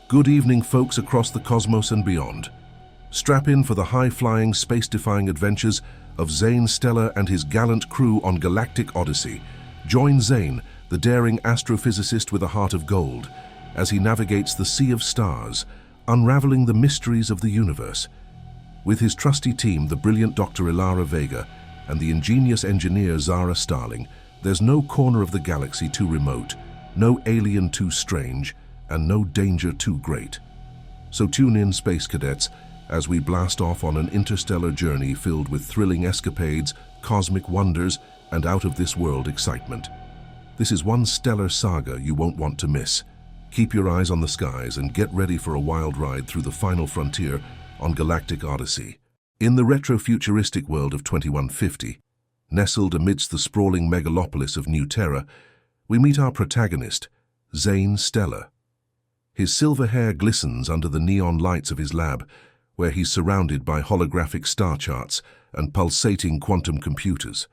Good evening, folks across the cosmos and beyond. Strap in for the high-flying, space-defying adventures of Zane Stellar and his gallant crew on Galactic Odyssey. Join Zane, the daring astrophysicist with a heart of gold, as he navigates the sea of stars, unraveling the mysteries of the universe. With his trusty team, the brilliant Dr. Ilara Vega and the ingenious engineer Zara Starling, there's no corner of the galaxy too remote, no alien too strange, and no danger too great. So tune in, space cadets, as we blast off on an interstellar journey filled with thrilling escapades, cosmic wonders, and out-of-this-world excitement. This is one stellar saga you won't want to miss. Keep your eyes on the skies and get ready for a wild ride through the final frontier on Galactic Odyssey. In the retro-futuristic world of 2150, nestled amidst the sprawling megalopolis of New Terra, we meet our protagonist, Zane Stellar. His silver hair glistens under the neon lights of his lab, where he's surrounded by holographic star charts and pulsating quantum computers.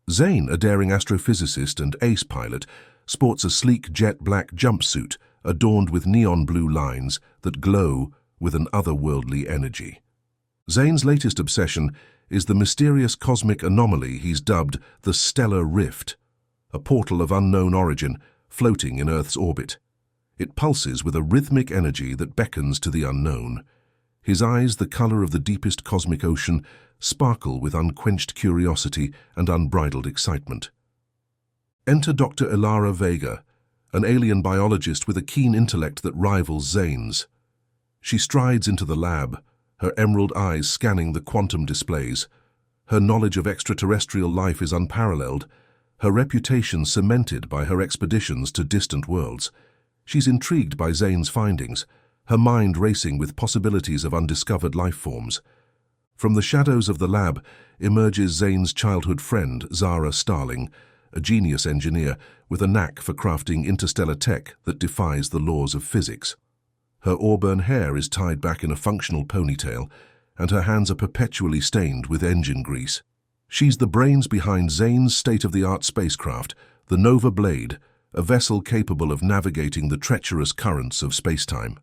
Zane, a daring astrophysicist and ace pilot, sports a sleek jet-black jumpsuit adorned with neon blue lines that glow with an otherworldly energy. Zane's latest obsession is the mysterious cosmic anomaly he's dubbed the Stellar Rift, a portal of unknown origin floating in Earth's orbit. It pulses with a rhythmic energy that beckons to the unknown. His eyes, the color of the deepest cosmic ocean, sparkle with unquenched curiosity and unbridled excitement. Enter Dr. Ilara Vega, an alien biologist with a keen intellect that rivals Zane's. She strides into the lab, her emerald eyes scanning the quantum displays. Her knowledge of extraterrestrial life is unparalleled, her reputation cemented by her expeditions to distant worlds. She's intrigued by Zane's findings, her mind racing with possibilities of undiscovered life forms. From the shadows of the lab emerges Zane's childhood friend, Zara Starling, a genius engineer with a knack for crafting interstellar tech that defies the laws of physics. Her auburn hair is tied back in a functional ponytail, and her hands are perpetually stained with engine grease. She's the brains behind Zane's state-of-the-art spacecraft, the Nova Blade, a vessel capable of navigating the treacherous currents of spacetime.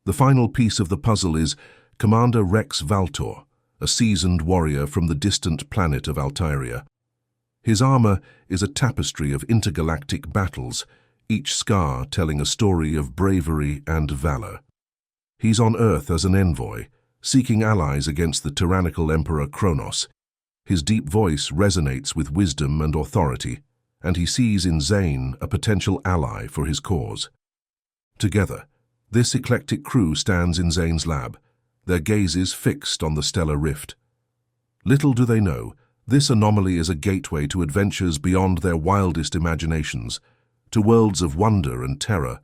The final piece of the puzzle is Commander Rex Valtor, a seasoned warrior from the distant planet of Altaria. His armor is a tapestry of intergalactic battles, each scar telling a story of bravery and valor. He's on Earth as an envoy, seeking allies against the tyrannical Emperor Kronos. His deep voice resonates with wisdom and authority, and he sees in Zane a potential ally for his cause. Together, this eclectic crew stands in Zane's lab, their gazes fixed on the stellar rift. Little do they know, this anomaly is a gateway to adventures beyond their wildest imaginations, to worlds of wonder and terror,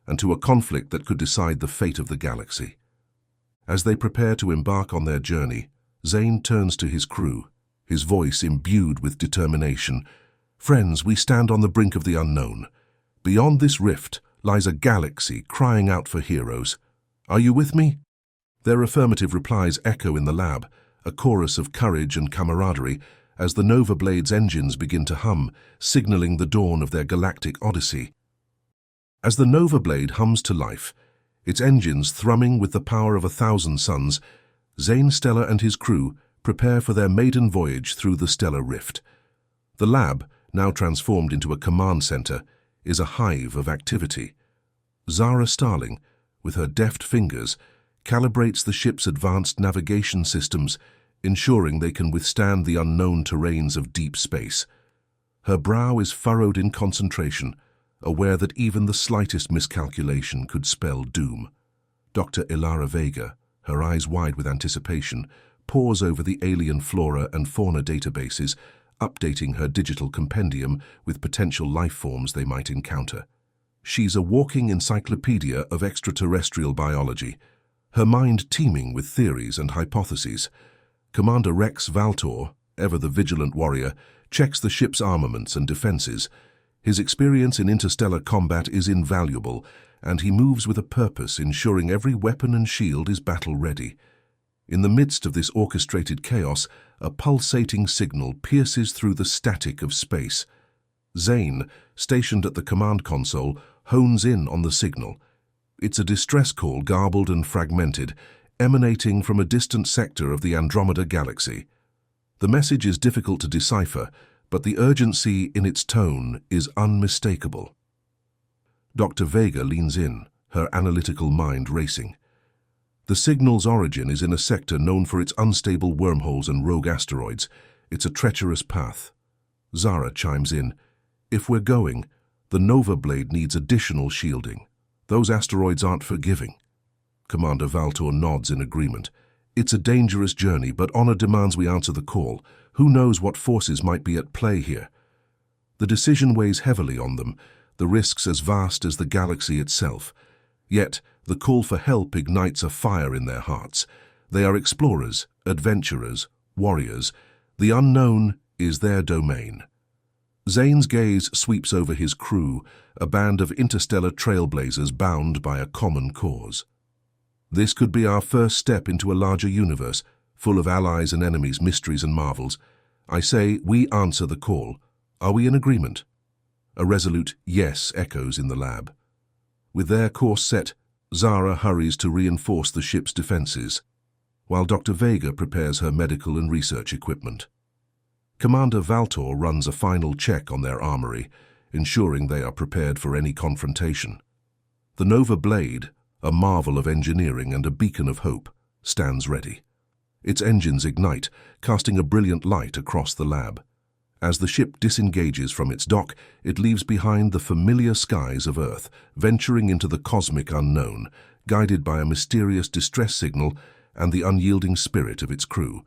and to a conflict that could decide the fate of the galaxy. As they prepare to embark on their journey, Zane turns to his crew, his voice imbued with determination. Friends, we stand on the brink of the unknown. Beyond this rift lies a galaxy crying out for heroes. Are you with me? Their affirmative replies echo in the lab, a chorus of courage and camaraderie, as the Nova Blade's engines begin to hum, signaling the dawn of their galactic odyssey. As the Nova Blade hums to life, its engines thrumming with the power of 1,000 suns, Zane Stellar and his crew prepare for their maiden voyage through the stellar rift. The lab, now transformed into a command center, is a hive of activity. Zara Starling, with her deft fingers, calibrates the ship's advanced navigation systems, ensuring they can withstand the unknown terrains of deep space. Her brow is furrowed in concentration, aware that even the slightest miscalculation could spell doom. Dr. Ilara Vega, her eyes wide with anticipation, pores over the alien flora and fauna databases, updating her digital compendium with potential life forms they might encounter. She's a walking encyclopedia of extraterrestrial biology, her mind teeming with theories and hypotheses. Commander Rex Valtor, ever the vigilant warrior, checks the ship's armaments and defenses. His experience in interstellar combat is invaluable, and he moves with a purpose, ensuring every weapon and shield is battle-ready. In the midst of this orchestrated chaos, a pulsating signal pierces through the static of space. Zane, stationed at the command console, hones in on the signal. It's a distress call, garbled and fragmented, emanating from a distant sector of the Andromeda galaxy. The message is difficult to decipher, but the urgency in its tone is unmistakable. Dr. Vega leans in, her analytical mind racing. The signal's origin is in a sector known for its unstable wormholes and rogue asteroids. It's a treacherous path. Zara chimes in. If we're going, the Nova Blade needs additional shielding. Those asteroids aren't forgiving. Commander Valtor nods in agreement. It's a dangerous journey, but honor demands we answer the call. Who knows what forces might be at play here? The decision weighs heavily on them, the risks as vast as the galaxy itself. Yet, the call for help ignites a fire in their hearts. They are explorers, adventurers, warriors. The unknown is their domain. Zane's gaze sweeps over his crew, a band of interstellar trailblazers bound by a common cause. This could be our first step into a larger universe, full of allies and enemies, mysteries and marvels. I say we answer the call. Are we in agreement? A resolute yes echoes in the lab. With their course set, Zara hurries to reinforce the ship's defenses, while Dr. Vega prepares her medical and research equipment. Commander Valtor runs a final check on their armory, ensuring they are prepared for any confrontation. The Nova Blade, a marvel of engineering and a beacon of hope, stands ready. Its engines ignite, casting a brilliant light across the lab. As the ship disengages from its dock, it leaves behind the familiar skies of Earth, venturing into the cosmic unknown, guided by a mysterious distress signal and the unyielding spirit of its crew.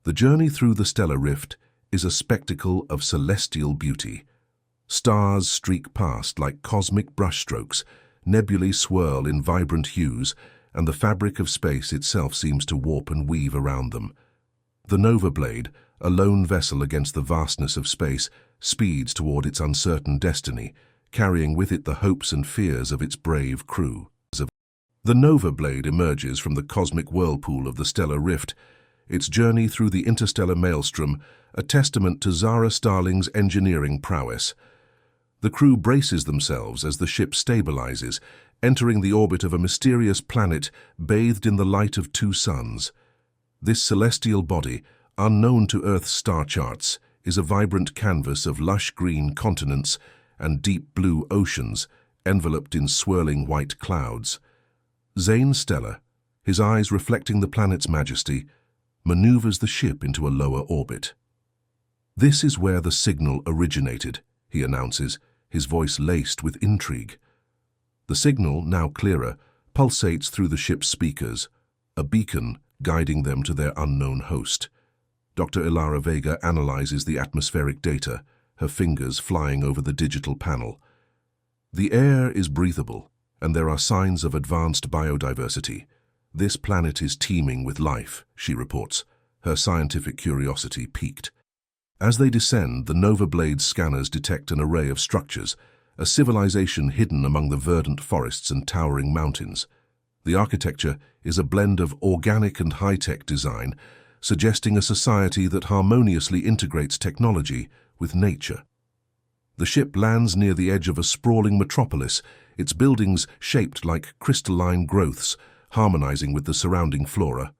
The journey through the stellar rift is a spectacle of celestial beauty. Stars streak past like cosmic brushstrokes, nebulae swirl in vibrant hues, and the fabric of space itself seems to warp and weave around them. The Nova Blade, a lone vessel against the vastness of space, speeds toward its uncertain destiny, carrying with it the hopes and fears of its brave crew. The Nova Blade emerges from the cosmic whirlpool of the stellar rift, its journey through the interstellar maelstrom a testament to Zara Starling's engineering prowess. The crew braces themselves as the ship stabilizes, entering the orbit of a mysterious planet bathed in the light of two suns. This celestial body, unknown to Earth's star charts, is a vibrant canvas of lush green continents and deep blue oceans enveloped in swirling white clouds. Zane Stellar, his eyes reflecting the planet's majesty, maneuvers the ship into a lower orbit. "This is where the signal originated," he announces, his voice laced with intrigue. The signal, now clearer, pulsates through the ship's speakers, a beacon guiding them to their unknown host. Dr. Ilara Vega analyzes the atmospheric data, her fingers flying over the digital panel. The air is breathable, and there are signs of advanced biodiversity. "This planet is teeming with life," she reports, her scientific curiosity piqued. As they descend, the Nova Blade's scanners detect an array of structures, a civilization hidden among the verdant forests and towering mountains. The architecture is a blend of organic and high-tech design, suggesting a society that harmoniously integrates technology with nature. The ship lands near the edge of a sprawling metropolis, its buildings shaped like crystalline growths, harmonizing with the surrounding flora.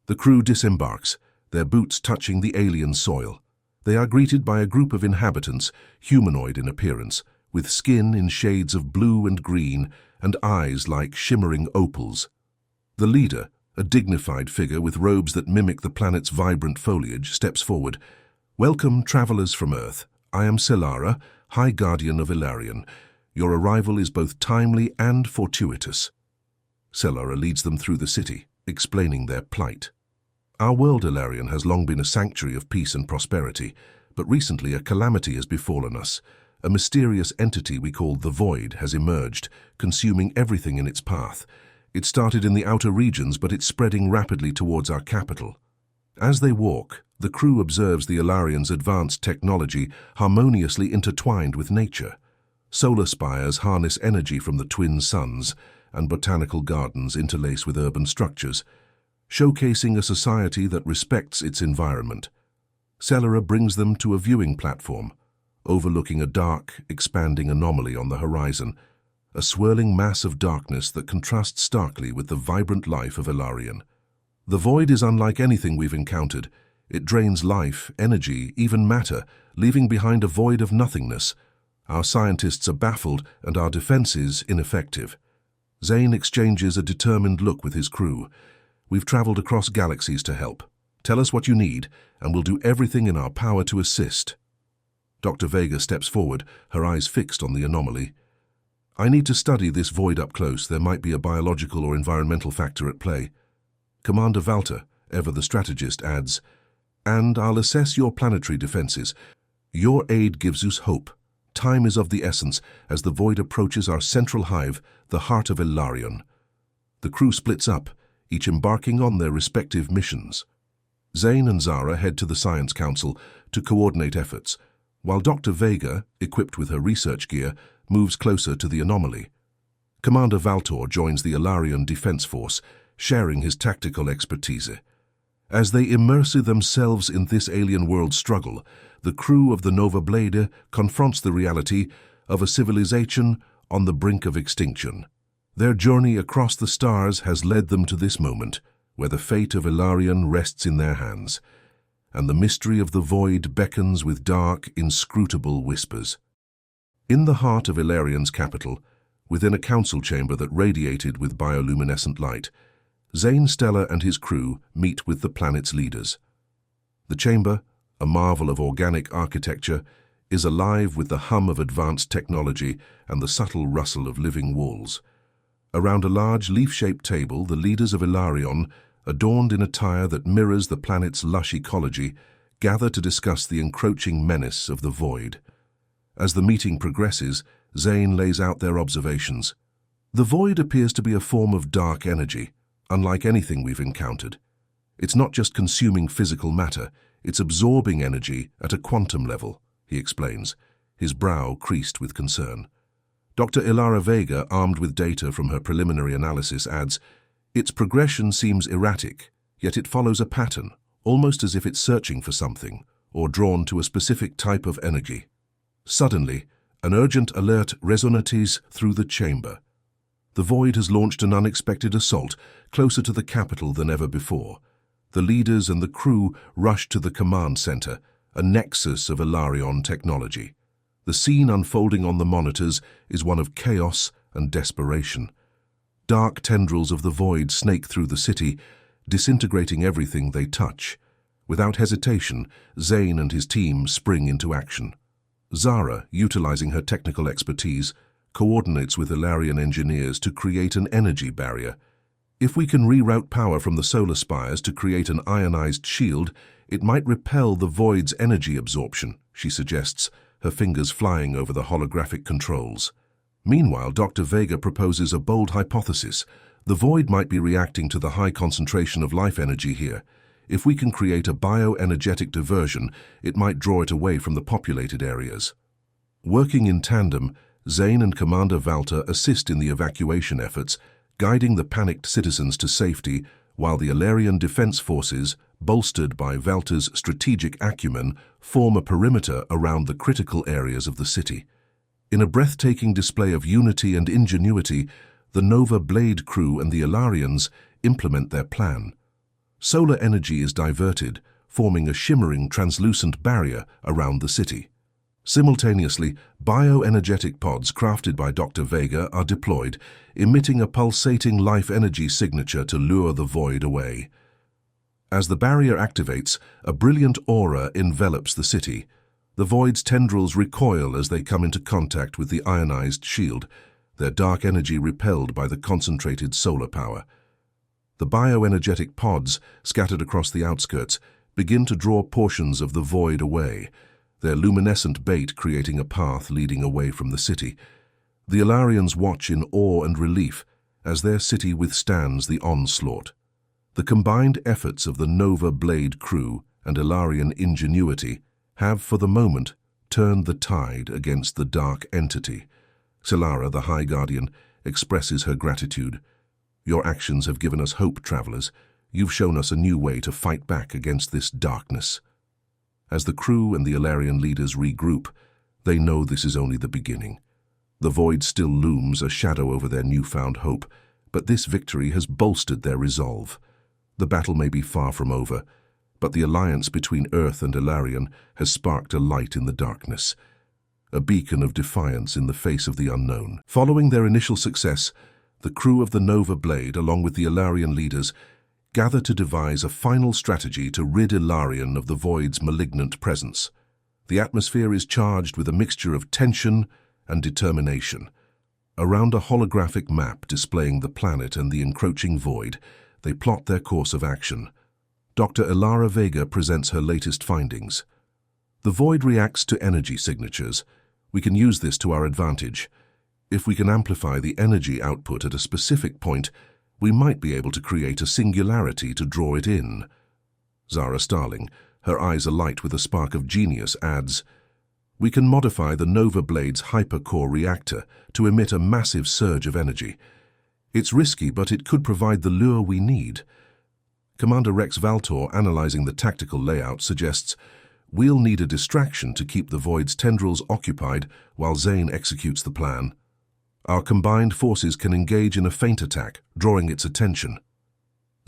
The crew disembarks, their boots touching the alien soil. They are greeted by a group of inhabitants, humanoid in appearance, with skin in shades of blue and green and eyes like shimmering opals. The leader, a dignified figure with robes that mimic the planet's vibrant foliage, steps forward. "Welcome, travelers from Earth. I am Selara, High Guardian of Ilarion. Your arrival is both timely and fortuitous." Selara leads them through the city, explaining their plight. "Our world, Ilarion, has long been a sanctuary of peace and prosperity, but recently a calamity has befallen us. A mysterious entity we call the Void has emerged, consuming everything in its path. It started in the outer regions, but it's spreading rapidly towards our capital." As they walk, the crew observes the Ilarion's advanced technology harmoniously intertwined with nature. Solar spires harness energy from the twin suns, and botanical gardens interlace with urban structures, showcasing a society that respects its environment. Selara brings them to a viewing platform, overlooking a dark, expanding anomaly on the horizon. a swirling mass of darkness that contrasts starkly with the vibrant life of Ilarion. The void is unlike anything we've encountered. It drains life, energy, even matter, leaving behind a void of nothingness. Our scientists are baffled and our defenses ineffective. Zane exchanges a determined look with his crew. We've traveled across galaxies to help. Tell us what you need, and we'll do everything in our power to assist. Dr. Vega steps forward, her eyes fixed on the anomaly. I need to study this void up close. There might be a biological or environmental factor at play. Commander Valter, ever the strategist, adds, and I'll assess your planetary defenses. Your aid gives us hope. Time is of the essence as the void approaches our central hive, the heart of Ilarion. The crew splits up, each embarking on their respective missions. Zane and Zara head to the Science Council to coordinate efforts, while Dr. Vega, equipped with her research gear, moves closer to the anomaly. Commander Valtor joins the Ilarion Defense Force, sharing his tactical expertise. As they immerse themselves in this alien world struggle, the crew of the Nova Blade confronts the reality of a civilization on the brink of extinction. Their journey across the stars has led them to this moment, where the fate of Ilarion rests in their hands, and the mystery of the void beckons with dark, inscrutable whispers. In the heart of Ilarion's capital, within a council chamber that radiated with bioluminescent light, Zane Stellar and his crew meet with the planet's leaders. The chamber, a marvel of organic architecture, is alive with the hum of advanced technology and the subtle rustle of living walls. Around a large leaf-shaped table, the leaders of Ilarion, adorned in attire that mirrors the planet's lush ecology, gather to discuss the encroaching menace of the void. As the meeting progresses, Zane lays out their observations. The void appears to be a form of dark energy, unlike anything we've encountered. It's not just consuming physical matter, it's absorbing energy at a quantum level, he explains, his brow creased with concern. Dr. Ilara Vega, armed with data from her preliminary analysis, adds, its progression seems erratic, yet it follows a pattern, almost as if it's searching for something, or drawn to a specific type of energy. Suddenly, an urgent alert resonates through the chamber. The void has launched an unexpected assault, closer to the capital than ever before. The leaders and the crew rush to the command center, a nexus of Ilarion technology. The scene unfolding on the monitors is one of chaos and desperation. Dark tendrils of the void snake through the city, disintegrating everything they touch. Without hesitation, Zane and his team spring into action. Zara, utilizing her technical expertise, coordinates with Ilarion engineers to create an energy barrier. If we can reroute power from the solar spires to create an ionized shield, it might repel the void's energy absorption, she suggests, her fingers flying over the holographic controls. Meanwhile, Dr. Vega proposes a bold hypothesis. The void might be reacting to the high concentration of life energy here. If we can create a bioenergetic diversion, it might draw it away from the populated areas. Working in tandem, Zane and Commander Valter assist in the evacuation efforts, guiding the panicked citizens to safety, while the Ilarion Defense Forces, bolstered by Valter's strategic acumen, form a perimeter around the critical areas of the city. In a breathtaking display of unity and ingenuity, the Nova Blade crew and the Ilarions implement their plan. Solar energy is diverted, forming a shimmering, translucent barrier around the city. Simultaneously, bioenergetic pods crafted by Dr. Vega are deployed, emitting a pulsating life energy signature to lure the void away. As the barrier activates, a brilliant aura envelops the city. The void's tendrils recoil as they come into contact with the ionized shield, their dark energy repelled by the concentrated solar power. The bioenergetic pods, scattered across the outskirts, begin to draw portions of the void away, their luminescent bait creating a path leading away from the city. The Ilarions watch in awe and relief as their city withstands the onslaught. The combined efforts of the Nova Blade crew and Ilarion ingenuity have, for the moment, turned the tide against the dark entity. Silara, the High Guardian, expresses her gratitude. Your actions have given us hope, travelers. You've shown us a new way to fight back against this darkness. As the crew and the Ilarion leaders regroup, they know this is only the beginning. The void still looms a shadow over their newfound hope, but this victory has bolstered their resolve. The battle may be far from over, but the alliance between Earth and Ilarion has sparked a light in the darkness, a beacon of defiance in the face of the unknown. Following their initial success, the crew of the Nova Blade, along with the Ilarion leaders, gather to devise a final strategy to rid Ilarion of the Void's malignant presence. The atmosphere is charged with a mixture of tension and determination. Around a holographic map displaying the planet and the encroaching Void, they plot their course of action. Dr. Ilara Vega presents her latest findings. The Void reacts to energy signatures. We can use this to our advantage. If we can amplify the energy output at a specific point, we might be able to create a singularity to draw it in. Zara Starling, her eyes alight with a spark of genius, adds, "We can modify the Nova Blade's hypercore reactor to emit a massive surge of energy. It's risky, but it could provide the lure we need." Commander Rex Valtor, analyzing the tactical layout, suggests, "We'll need a distraction to keep the Void's tendrils occupied while Zane executes the plan. Our combined forces can engage in a feint attack, drawing its attention."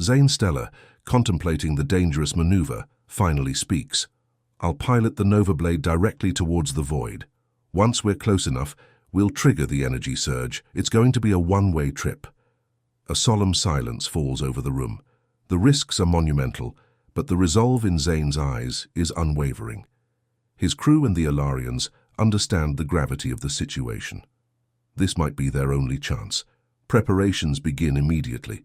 Zane Stellar, contemplating the dangerous maneuver, finally speaks. "I'll pilot the Nova Blade directly towards the Void. Once we're close enough, we'll trigger the energy surge. It's going to be a one-way trip." A solemn silence falls over the room. The risks are monumental, but the resolve in Zane's eyes is unwavering. His crew and the Ilarions understand the gravity of the situation. This might be their only chance. Preparations begin immediately.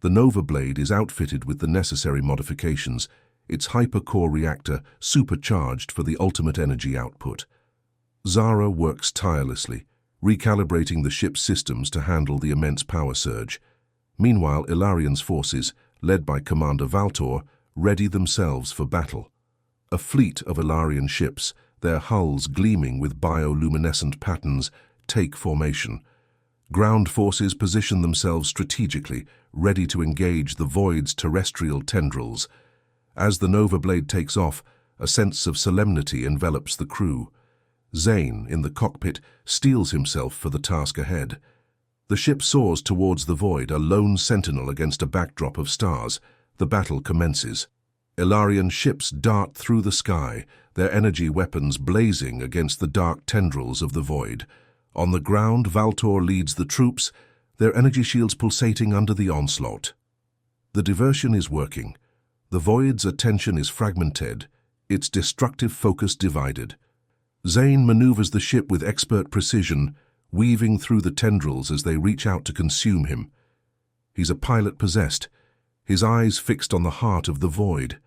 The Nova Blade is outfitted with the necessary modifications, its hypercore reactor supercharged for the ultimate energy output. Zara works tirelessly, recalibrating the ship's systems to handle the immense power surge. Meanwhile, Ilarion's forces, led by Commander Valtor, ready themselves for battle. A fleet of Ilarion ships, their hulls gleaming with bioluminescent patterns, take formation. Ground forces position themselves strategically, ready to engage the Void's terrestrial tendrils. As the Nova Blade takes off, a sense of solemnity envelops the crew. Zane, in the cockpit, steels himself for the task ahead. The ship soars towards the Void, a lone sentinel against a backdrop of stars. The battle commences. Ilarion ships dart through the sky, their energy weapons blazing against the dark tendrils of the Void. On the ground, Valtor leads the troops, their energy shields pulsating under the onslaught. The diversion is working. The Void's attention is fragmented, its destructive focus divided. Zane maneuvers the ship with expert precision, weaving through the tendrils as they reach out to consume him. He's a pilot possessed, his eyes fixed on the heart of the Void.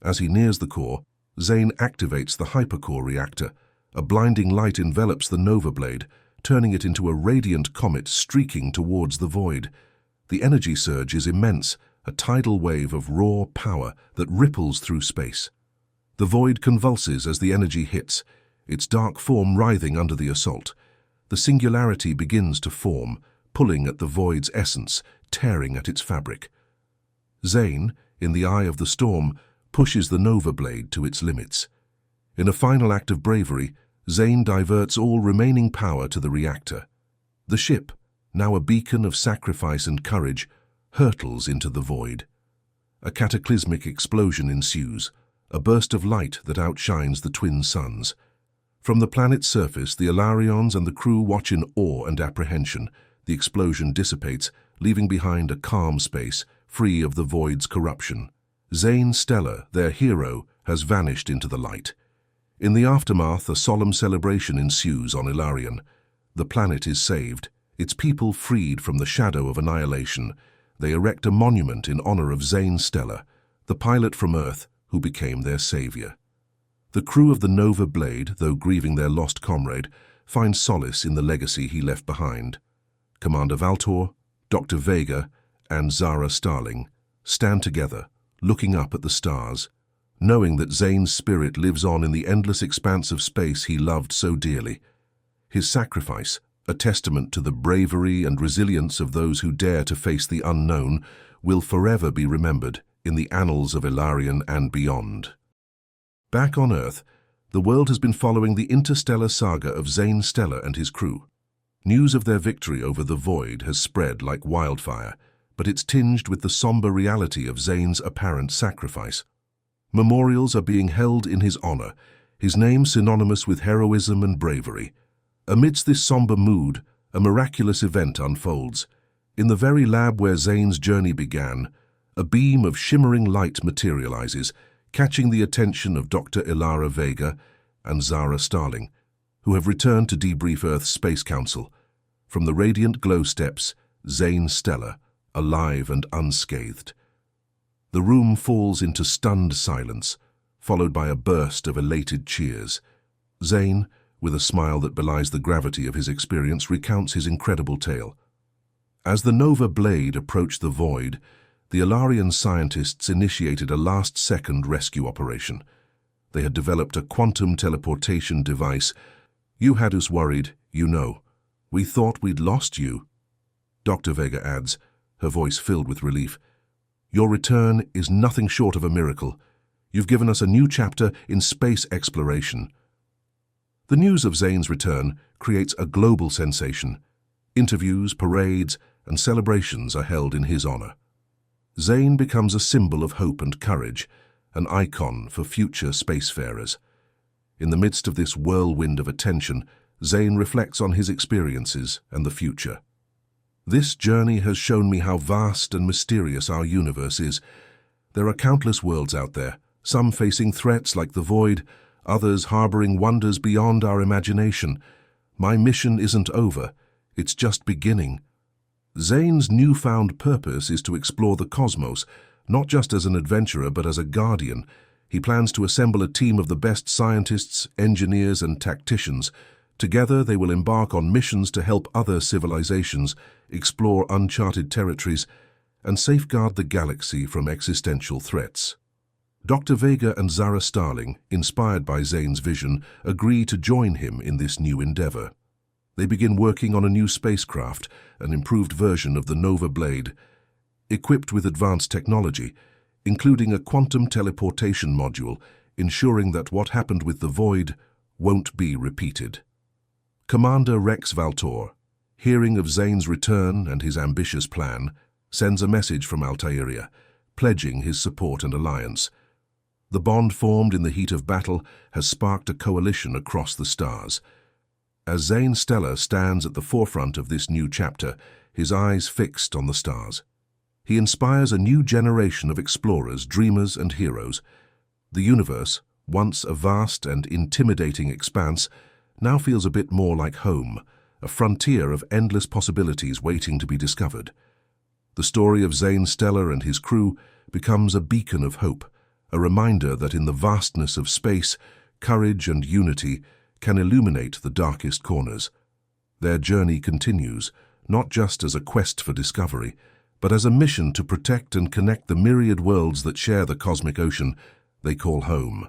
As he nears the core, Zane activates the hypercore reactor. A blinding light envelops the Nova Blade, turning it into a radiant comet streaking towards the Void. The energy surge is immense, a tidal wave of raw power that ripples through space. The Void convulses as the energy hits, its dark form writhing under the assault. The singularity begins to form, pulling at the Void's essence, tearing at its fabric. Zane, in the eye of the storm, pushes the Nova Blade to its limits. In a final act of bravery, Zane diverts all remaining power to the reactor. The ship, now a beacon of sacrifice and courage, hurtles into the Void. A cataclysmic explosion ensues, a burst of light that outshines the twin suns. From the planet's surface, the Ilarions and the crew watch in awe and apprehension. The explosion dissipates, leaving behind a calm space, free of the Void's corruption. Zane Stellar, their hero, has vanished into the light. In the aftermath, a solemn celebration ensues on Ilarion. The planet is saved, its people freed from the shadow of annihilation. They erect a monument in honor of Zane Stellar, the pilot from Earth who became their savior. The crew of the Nova Blade, though grieving their lost comrade, find solace in the legacy he left behind. Commander Valtor, Dr. Vega, and Zara Starling stand together, looking up at the stars, knowing that Zane's spirit lives on in the endless expanse of space he loved so dearly. His sacrifice, a testament to the bravery and resilience of those who dare to face the unknown, will forever be remembered in the annals of Ilarion and beyond. Back on Earth, the world has been following the interstellar saga of Zane Stellar and his crew. News of their victory over the Void has spread like wildfire, but it's tinged with the somber reality of Zane's apparent sacrifice. Memorials are being held in his honor, his name synonymous with heroism and bravery. Amidst this somber mood, a miraculous event unfolds. In the very lab where Zane's journey began, a beam of shimmering light materializes, catching the attention of Dr. Ilara Vega and Zara Starling, who have returned to debrief Earth's Space Council. From the radiant glow steps, Zane Stellar, alive and unscathed. The room falls into stunned silence, followed by a burst of elated cheers. Zane, with a smile that belies the gravity of his experience, recounts his incredible tale. As the Nova Blade approached the Void, the Ilarian scientists initiated a last-second rescue operation. They had developed a quantum teleportation device. "You had us worried, you know. We thought we'd lost you." Dr. Vega adds, her voice filled with relief. "Your return is nothing short of a miracle. You've given us a new chapter in space exploration." The news of Zane's return creates a global sensation. Interviews, parades, and celebrations are held in his honor. Zane becomes a symbol of hope and courage, an icon for future spacefarers. In the midst of this whirlwind of attention, Zane reflects on his experiences and the future. "This journey has shown me how vast and mysterious our universe is. There are countless worlds out there, some facing threats like the Void, others harboring wonders beyond our imagination. My mission isn't over, it's just beginning." Zane's newfound purpose is to explore the cosmos, not just as an adventurer but as a guardian. He plans to assemble a team of the best scientists, engineers, and tacticians. Together they will embark on missions to help other civilizations explore uncharted territories and safeguard the galaxy from existential threats. Dr. Vega and Zara Starling, inspired by Zane's vision, agree to join him in this new endeavor. They begin working on a new spacecraft, an improved version of the Nova Blade, equipped with advanced technology, including a quantum teleportation module, ensuring that what happened with the Void won't be repeated. Commander Rex Valtor, hearing of Zane's return and his ambitious plan, sends a message from Altair, pledging his support and alliance. The bond formed in the heat of battle has sparked a coalition across the stars. As Zane Stellar stands at the forefront of this new chapter, his eyes fixed on the stars. He inspires a new generation of explorers, dreamers, and heroes. The universe, once a vast and intimidating expanse, now feels a bit more like home, a frontier of endless possibilities waiting to be discovered. The story of Zane Stellar and his crew becomes a beacon of hope, a reminder that in the vastness of space, courage and unity can illuminate the darkest corners. Their journey continues, not just as a quest for discovery, but as a mission to protect and connect the myriad worlds that share the cosmic ocean they call home.